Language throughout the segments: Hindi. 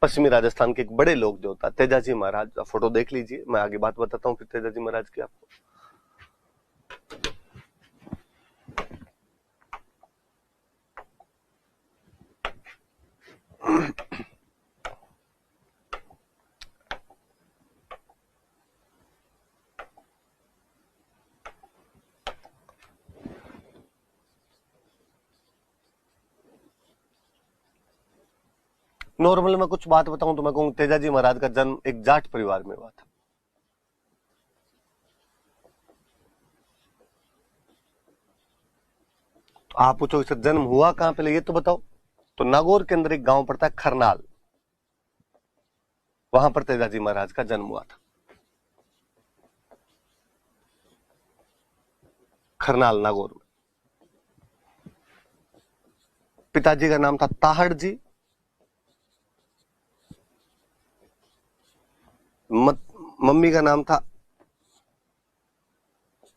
पश्चिमी राजस्थान के एक बड़े लोग देवता तेजाजी महाराज, फोटो देख लीजिए, मैं आगे बात बताता हूँ फिर तेजाजी महाराज की आपको। नॉर्मल मैं कुछ बात बताऊं तो मैं कहूँ तेजाजी महाराज का जन्म एक जाट परिवार में हुआ था। तो आप पूछो इसका जन्म हुआ कहां, पहले ये तो बताओ। तो नागौर के अंदर एक गांव पड़ता है खरनाल, वहां पर तेजाजी महाराज का जन्म हुआ था। खरनाल नागौर में। पिताजी का नाम था ताहड़ जी, मम्मी का नाम था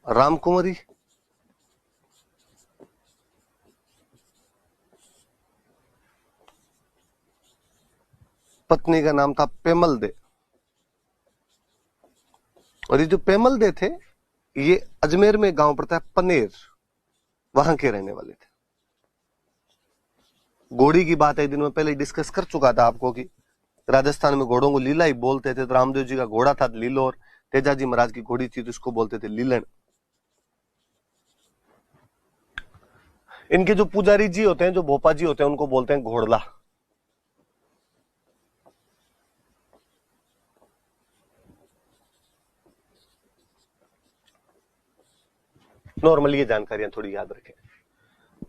रामकुमारी, पत्नी का नाम था पेमल दे। और ये जो पेमल दे थे ये अजमेर में गांव पड़ता है पनेर, वहां के रहने वाले थे। घोड़ी की बात एक दिन में पहले डिस्कस कर चुका था आपको कि राजस्थान में घोड़ों को लीला ही बोलते थे। तो रामदेव जी का घोड़ा था लीलोर, तेजाजी महाराज की घोड़ी थी तो इसको बोलते थे लीलन। इनके जो पुजारी जी होते हैं, जो भोपा जी होते हैं, उनको बोलते हैं घोड़ला। नॉर्मली ये जानकारियां थोड़ी याद रखें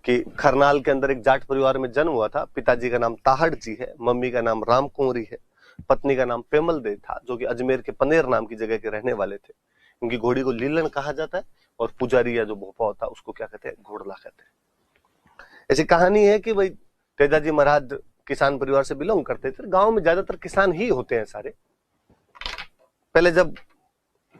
कि खरनाल के अंदर एक जाट परिवार में जन्म हुआ था। पिताजी का नाम ताहड़ जी है, मम्मी का नाम राम कुंवरी है, पत्नी का नाम पेमल दे था, जो कि अजमेर के पनेर नाम की जगह के रहने वाले थे। उनकी घोड़ी को लीलन कहा जाता है और पुजारी या जो भोपा होता है उसको क्या कहते हैं, घोड़ला कहते हैं। ऐसी कहानी है कि भाई तेजाजी महाराज किसान परिवार से बिलोंग करते थे। गांव में ज्यादातर किसान ही होते हैं सारे। पहले जब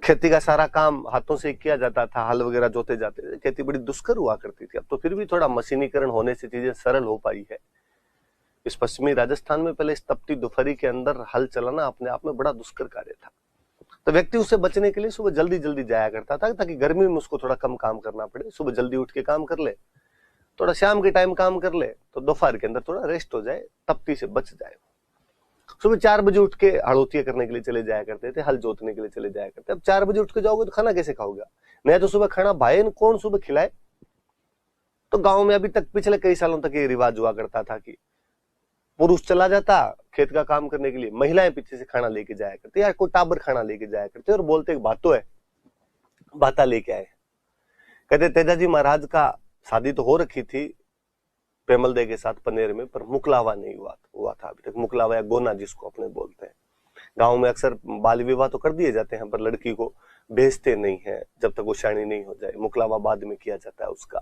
खेती का सारा काम हाथों से किया जाता था, हल वगैरह जोते जाते थे, खेती बड़ी दुष्कर हुआ करती थी। अब तो फिर भी थोड़ा मशीनीकरण होने से चीजें सरल हो पाई है। इस पश्चिमी राजस्थान में पहले इस तपती दोपहरी के अंदर हल चलाना अपने आप में बड़ा दुष्कर कार्य था। तो व्यक्ति उससे बचने के लिए सुबह जल्दी जल्दी जाया करता था ताकि गर्मी में उसको थोड़ा कम काम करना पड़े। सुबह जल्दी उठ के काम कर ले, थोड़ा शाम के टाइम काम कर ले, तो दोपहर के अंदर थोड़ा रेस्ट हो जाए, तपती से बच जाए। सुबह 4 बजे उठ के हड़ोतिया करने के लिए चले जाया करते थे, हल जोतने के लिए चले जाया करते। अब 4 बजे उठ के जाओगे तो खाना कैसे खाओगे? नहीं तो सुबह खाना भाई कौन सुबह खिलाए। तो गांव में अभी तक पिछले कई सालों तक ये रिवाज हुआ करता था कि पुरुष चला जाता खेत का काम करने के लिए, महिलाएं पीछे से खाना लेके जाया करती, यार कोई टाबर खाना लेके जाया करते और बोलते एक बात तो है, बाता लेके आए। कहते तेजाजी महाराज का शादी तो हो रखी थी पेमल दे के साथ पनेर में, पर मुकलावा नहीं हुआ था अभी तक। मुकलावा या गोना जिसको अपने बोलते हैं। गांव में अक्सर बाल विवाह तो कर दिए जाते हैं पर लड़की को भेजते नहीं है जब तक वो शाणी नहीं हो जाए। मुकलावा बाद में किया जाता है उसका।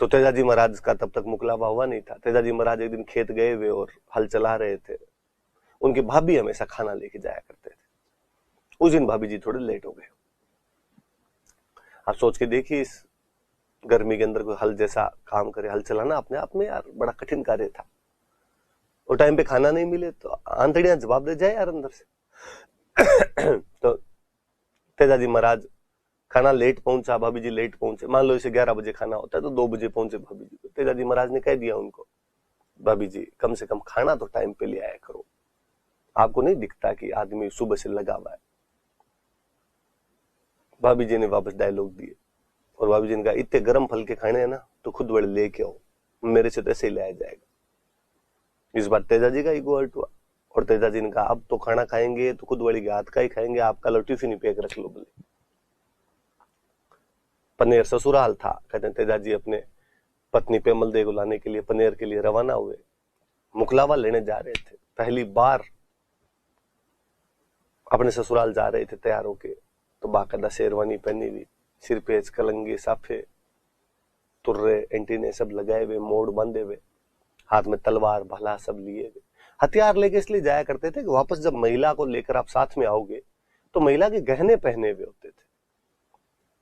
तो तेजाजी महाराज का तब तक मुकलावा हुआ नहीं था। तेजाजी महाराज एक दिन खेत गए हुए और हल चला रहे थे। उनकी भाभी हमेशा खाना लेके जाया करते थे। उस दिन भाभी जी थोड़े लेट हो गए। आप सोच के देखिए, इस गर्मी के अंदर कोई हल जैसा काम करे, हल चलाना अपने आप में यार बड़ा कठिन कार्य था। और टाइम पे खाना नहीं मिले तो आंतड़ियां जवाब दे जाए यार अंदर से। तो तेजाजी महाराज खाना लेट पहुंचा, भाभी जी लेट पहुंचे। मान लो इसे 11 बजे खाना होता है तो 2 बजे पहुंचे भाभी जी। तेजाजी महाराज ने कह दिया उनको, भाभी जी कम से कम खाना तो टाइम पे ले आया करो, आपको नहीं दिखता कि आदमी सुबह से लगा हुआ है। भाभी जी ने वापस डायलॉग दिए और भाभी जी ने कहा, इतने गर्म फल के खाने हैं ना तो खुद बड़े लेके आओ, मेरे से तो ऐसे ही लाया जाएगा। इस बार तेजाजी का ईगो हर्ट हुआ और तेजाजी ने कहा, अब तो खाना खाएंगे तो खुद बड़ी के हाथ का ही खाएंगे, आपका लो टिफिन ही पैक रख लो बोले। पनेर ससुराल था। कहते हैं तेजाजी अपने पत्नी पेमल दे को लाने के लिए पनेर के लिए रवाना हुए। मुकलावा लेने जा रहे थे, पहली बार अपने ससुराल जा रहे थे तैयार होके। तो बाकायदा शेरवानी पहनी हुई, सिर पे कलंगे साफे, तुर्रे एंटीने सब लगाए हुए, मोड़ बांधे हुए, हाथ में तलवार भाला सब लिए हुए। हथियार लेके इसलिए जाया करते थे कि वापस जब महिला को लेकर आप साथ में आओगे तो महिला के गहने पहने हुए होते थे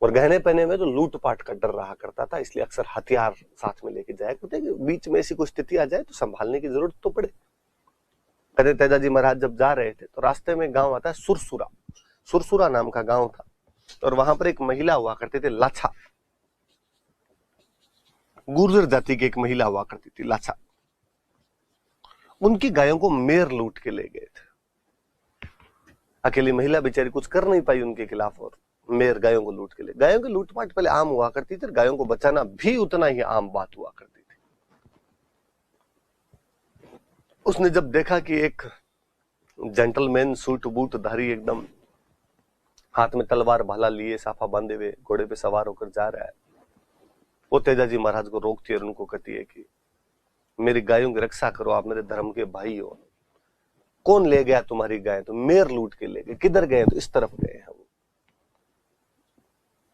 और गहने पहने हुए तो लूटपाट का डर रहा करता था। इसलिए अक्सर हथियार साथ में लेके जाया करते कि बीच में ऐसी कोई स्थिति आ जाए तो संभालने की जरूरत तो पड़े। कहते तेजाजी महाराज जब जा रहे थे तो रास्ते में गांव आता है सुरसुरा, सुरसुरा नाम का गांव था, और वहां पर एक महिला हुआ करते थे लाछा, गुर्जर जाति की एक महिला हुआ करती थी लाछा। उनकी गायों को मेर लूट के ले गए थे। अकेली महिला बेचारी कुछ कर नहीं पाई उनके खिलाफ, और मेर गायों को लूट के ले। गायों की लूटपाट पहले आम हुआ करती थी, गायों को बचाना भी उतना ही आम बात हुआ करती थी। उसने जब देखा कि एक जेंटलमैन सूट बूट धारी एकदम हाथ में तलवार भाला लिए साफा बांधे हुए घोड़े पे सवार होकर जा रहा है, वो तेजाजी महाराज को रोकती है और उनको कहती है कि मेरी गायों की रक्षा करो, आप मेरे धर्म के भाई हो। कौन ले गया तुम्हारी गाय? तो मेर लूट के ले गए। किधर गए? तो इस तरफ गए हैं वो।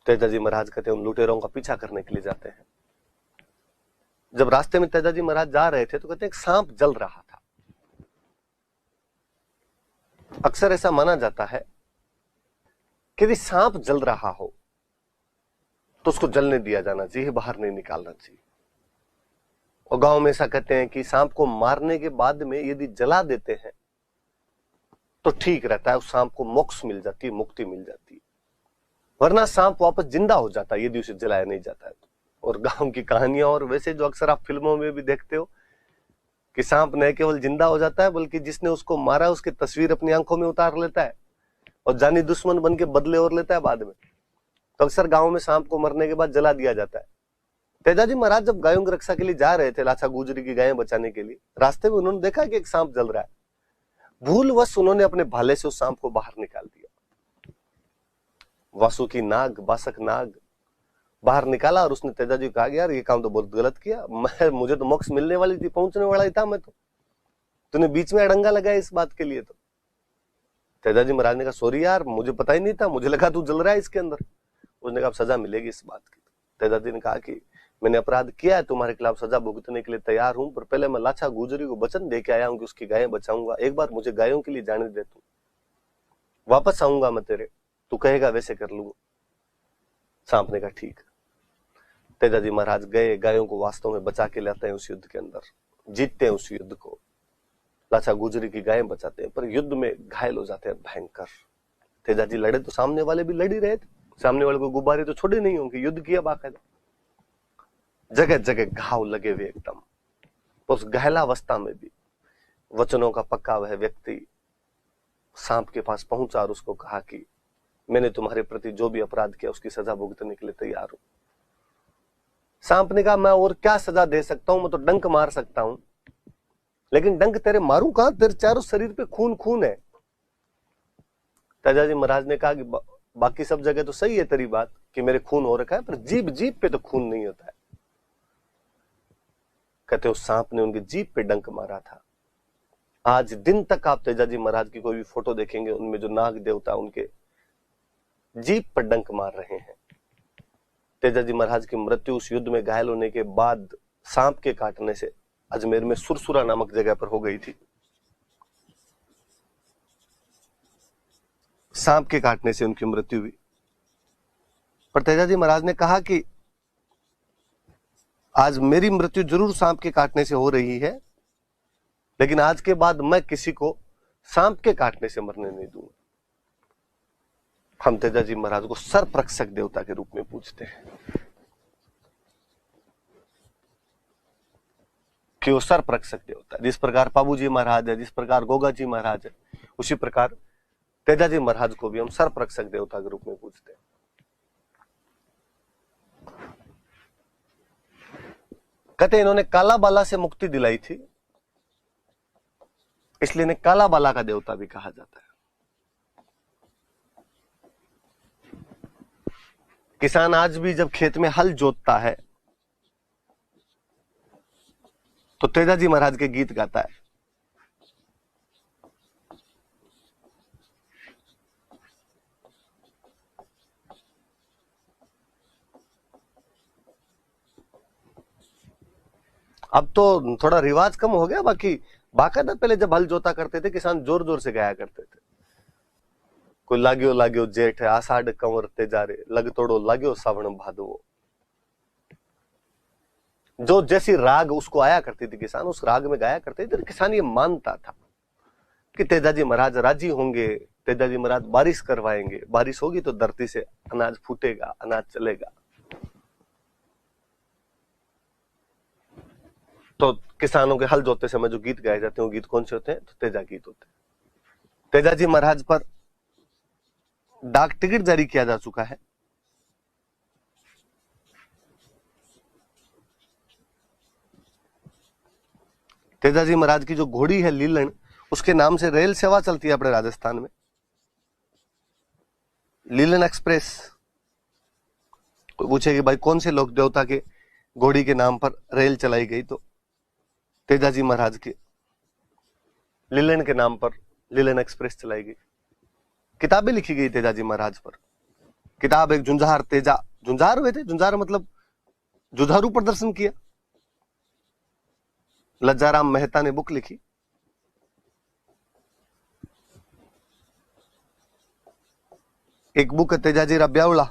तेजाजी महाराज कहते हैं उन लुटेरों का पीछा करने के लिए जाते हैं। जब रास्ते में तेजाजी महाराज जा रहे थे तो कहते हैं एक सांप जल रहा था। अक्सर ऐसा माना जाता है कि यदि सांप जल रहा हो तो उसको जलने दिया जाना चाहिए, बाहर नहीं निकालना चाहिए। और गांव में ऐसा कहते हैं कि सांप को मारने के बाद में यदि जला देते हैं तो ठीक रहता है, उस सांप को मोक्ष मिल जाती है, मुक्ति मिल जाती है, वरना सांप वापस जिंदा हो जाता है यदि उसे जलाया नहीं जाता है तो। और गांव की कहानियां और वैसे जो अक्सर आप फिल्मों में भी देखते हो कि सांप न केवल जिंदा हो जाता है बल्कि जिसने उसको मारा उसकी तस्वीर अपनी आंखों में उतार लेता है और जानी दुश्मन बन के बदले और लेता है बाद में। तो अक्सर गांव में सांप को मरने के बाद जला दिया जाता है। तेजाजी महाराज जब गायों की रक्षा के लिए जा रहे थे, लाछा गुजरी की गायें बचाने के लिए, रास्ते में उन्होंने देखा कि एक सांप जल रहा है। भूलवश उन्होंने अपने भाले से उस सांप को बाहर निकाल दिया। वासुकी नाग, बासक नाग बाहर निकाला और उसने तेजाजी को कहा यार ये काम तो बहुत गलत किया, मुझे तो मोक्ष मिलने वाली थी, पहुंचने वाला ही था मैं, तो तूने बीच में अड़ंगा लगाया इस बात के लिए। तो तेजाजी महाराज ने कहा सॉरी यार, मुझे पता ही नहीं था, मुझे लगा तू जल रहा है इसके अंदर। उसने कहा सजा मिलेगी इस बात की। तेजाजी ने कहा कि मैंने अपराध किया है, तुम्हारे खिलाफ सजा भुगतने के लिए तैयार हूं, पर पहले मैं लाछा गुजरी को वचन दे के आया हूं कि उसकी गायें बचाऊंगा। एक बार मुझे गायों के लिए जाने दे, तू वापस आऊंगा मैं तेरे, तू कहेगा वैसे कर लूंगा। सांप ने कहा ठीक। तेजाजी महाराज गए, गायों को वास्तव में बचा के लाते हैं उस युद्ध के अंदर, जीतते हैं उस युद्ध को, लाछा गुजरी की गायें बचाते हैं, पर युद्ध में घायल हो जाते हैं भयंकर। तेजाजी लड़े तो सामने वाले भी लड़ ही रहे थे, सामने वाले को गुब्बारे तो छोड़े नहीं होंगे, युद्ध किया बाकायदा, जगह जगह घाव लगे हुए एकदम। उस घायलावस्था में भी वचनों का पक्का वह व्यक्ति सांप के पास पहुंचा और उसको कहा कि मैंने तुम्हारे प्रति जो भी अपराध किया उसकी सजा भुगतने के लिए तैयार हूं। सांप ने कहा मैं और क्या सजा दे सकता हूं, मैं तो डंक मार सकता हूं, लेकिन डंक तेरे मारूं कहां, तेरे चारों शरीर पे खून खून है। तेजाजी महाराज ने कहा कि बाकी सब जगह तो सही है तेरी बात कि मेरे खून हो रखा है, पर जीभ जीभ पे तो खून नहीं होता है। कहते उस सांप ने उनकी जीभ पे डंक मारा था। आज दिन तक आप तेजाजी महाराज की कोई भी फोटो देखेंगे, उनमें जो नाग देवता उनके जीभ पर डंक मार रहे हैं। तेजाजी महाराज की मृत्यु उस युद्ध में घायल होने के बाद सांप के काटने से अजमेर में सुरसुरा नामक जगह पर हो गई थी। सांप के काटने से उनकी मृत्यु हुई। पर तेजाजी महाराज ने कहा कि आज मेरी मृत्यु जरूर सांप के काटने से हो रही है, लेकिन आज के बाद मैं किसी को सांप के काटने से मरने नहीं दूंगा। हम तेजाजी महाराज को सर्परक्षक देवता के रूप में पूजते हैं कि वो सर्परक्षक देवता, जिस प्रकार पाबूजी महाराज है, जिस प्रकार गोगाजी महाराज है, उसी प्रकार तेजाजी महाराज को भी हम सर्परक्षक देवता के रूप में पूजते हैं। कहते इन्होंने काला बाला से मुक्ति दिलाई थी, इसलिए इन्हें काला बाला का देवता भी कहा जाता है। किसान आज भी जब खेत में हल जोतता है तो तेजाजी महाराज के गीत गाता है। अब तो थोड़ा रिवाज कम हो गया, बाकी बाकायदा पहले जब हल जोता करते थे किसान जोर जोर से गाया करते थे। कोई लाग्यो लाग्यो जेठ आषाढ़ कंवर तेजारे, लग तोड़ो लाग्यो सावण भादवो। जो जैसी राग उसको आया करती थी किसान उस राग में गाया करते थे, किसान ये मानता था। कि तेजाजी महाराज राजी होंगे, तेजाजी महाराज बारिश करवाएंगे, बारिश होगी तो धरती से अनाज फूटेगा, अनाज चलेगा। तो किसानों के हल जोतते समय जो गीत गाए जाते हैं वो गीत कौन से होते हैं? तो तेजा गीत होते हैं। तेजाजी महाराज पर डाक टिकट जारी किया जा चुका है। तेजाजी महाराज की जो घोड़ी है लीलन, उसके नाम से रेल सेवा चलती है अपने राजस्थान में, लीलन एक्सप्रेस। कोई पूछे कि भाई कौन से लोक देवता के घोड़ी के नाम पर रेल चलाई गई, तो तेजाजी महाराज के लीलन के नाम पर लीलन एक्सप्रेस चलाई गई। किताबें लिखी गई तेजाजी महाराज पर। किताब एक झुंझार तेजा, झुंझार हुए थे, झुंझार मतलब जुझारू प्रदर्शन किया। लज्जाराम मेहता ने बुक लिखी। एक बुक है तेजाजी रा ब्यावला,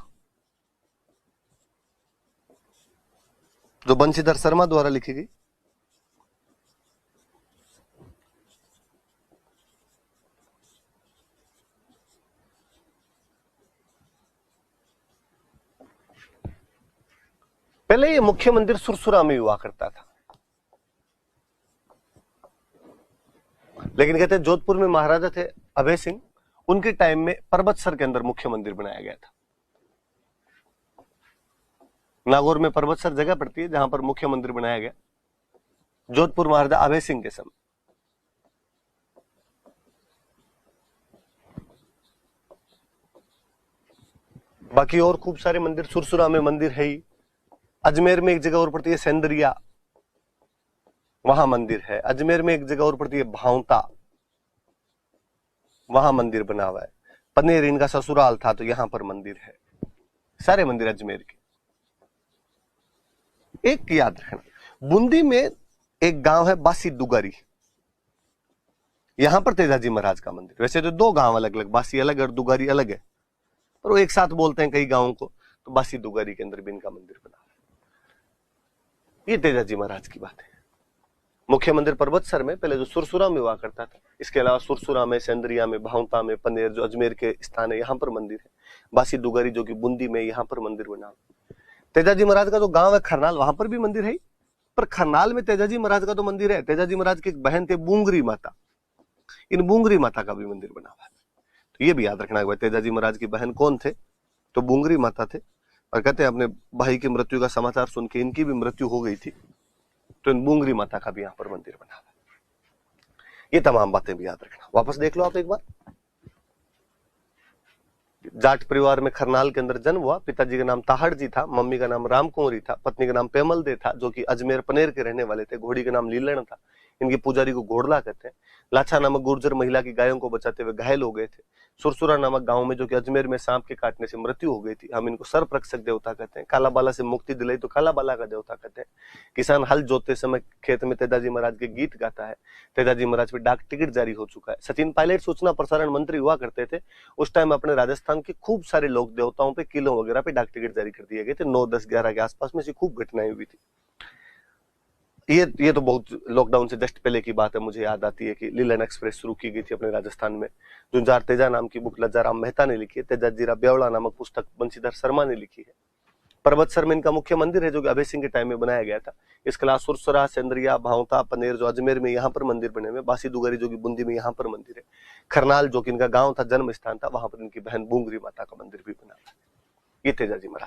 जो बंशीधर शर्मा द्वारा लिखी गई। पहले ये मुख्य मंदिर सुरसुरा में हुआ करता था, लेकिन कहते हैं जोधपुर में महाराजा थे अभय सिंह, उनके टाइम में पर्वतसर के अंदर मुख्य मंदिर बनाया गया था। नागौर में पर्वतसर जगह पड़ती है जहां पर मुख्य मंदिर बनाया गया, जोधपुर महाराजा अभय सिंह के समय। बाकी और खूब सारे मंदिर, सुरसुरा में मंदिर है ही, अजमेर में एक जगह और पड़ती है सेंदरिया, वहां मंदिर है। अजमेर में एक जगह और पड़ती है भावता, वहां मंदिर बना हुआ है। पनेर इनका ससुराल था तो यहां पर मंदिर है। सारे मंदिर अजमेर के। एक याद रखना, बूंदी में एक गांव है बासी दुगारी, यहां पर तेजाजी महाराज का मंदिर। वैसे तो दो गांव अलग अलग, बासी अलग और दुगारी अलग है, पर वो एक साथ बोलते हैं कई गांवों को, तो बासी दुगारी के अंदर भी इनका मंदिर बना है। ये तेजाजी महाराज की बात है। मुख्य मंदिर पर्वतसर में पहले जो सुरसुरा में हुआ करता था, इसके अलावा सुरसुरा में, सेंदरिया में, भावता में, पनेर जो अजमेर के स्थान है यहां पर मंदिर है। बासी दुगारी जो कि बूंदी में, यहां पर मंदिर बना। तेजाजी महाराज का जो गांव है खरनाल, वहां पर भी मंदिर है, पर खरनाल में तेजाजी महाराज का तो मंदिर है। तेजाजी महाराज की एक बहन थे बूंगरी माता, इन बूंगरी माता का भी मंदिर बना हुआ है। तो ये भी याद रखना है, तेजाजी महाराज की बहन कौन थे? तो बूंगरी माता थे। और कहते हैं अपने भाई की मृत्यु का समाचार सुन के इनकी भी मृत्यु हो गई थी, तो इन बूंगरी माता का भी यहां पर मंदिर बना हुआ है। ये तमाम बातें भी याद रखना। वापस देख लो आप एक बार। जाट परिवार में खरनाल के अंदर जन्म हुआ। पिताजी का नाम ताहड़ जी था, मम्मी का नाम राम कुंवरी था, पत्नी का नाम पेमल दे था, जो कि अजमेर पनेर के रहने वाले थे। घोड़ी का नाम लीलन था। इनके पुजारी को घोड़ला कहते हैं। लाछा नामक गुर्जर महिला की गायों को बचाते हुए घायल हो गए थे। सुरसुरा नामक गांव में, जो कि अजमेर में सांप के काटने से मृत्यु हो गई थी, हम इनको सर्परक्षक देवता कहते हैं। कालाबाला से मुक्ति दिलाई तो कालाबाला का देवता कहते हैं। किसान हल जोतते समय खेत में तेजाजी महाराज के गीत गाता है। तेजाजी महाराज पे डाक टिकट जारी हो चुका है। सचिन पायलट सूचना प्रसारण मंत्री हुआ करते थे। उस टाइम अपने राजस्थान के खूब सारे लोक देवताओं पे, किलों वगैरह पे डाक टिकट जारी कर दिए गए थे। 9, 10, 11 के आसपास में से खूब घटनाएं हुई थी। ये तो बहुत लॉकडाउन से जस्ट पहले की बात है। मुझे याद आती है कि लीलन एक्सप्रेस शुरू की गई थी अपने राजस्थान में। झुंझार तेजा नाम की बुक लज्जाराम मेहता ने लिखी है। तेजाजी रा ब्यावड़ा नामक पुस्तक बंशीधर शर्मा ने लिखी है। पर्वतसर में इनका मुख्य मंदिर है, जो कि अभय सिंह के टाइम में बनाया गया था। इसके अलावा सुरसुरा, सेंदरिया, भावता, पनेर जो अजमेर में, यहाँ पर मंदिर बने हुए। बासी दुगारी जो कि बूंदी में, यहाँ पर मंदिर है। खरनाल जो कि इनका गांव था, जन्म स्थान था, वहां पर इनकी बहन बूंगरी माता का मंदिर भी बना था। ये तेजाजी महाराज।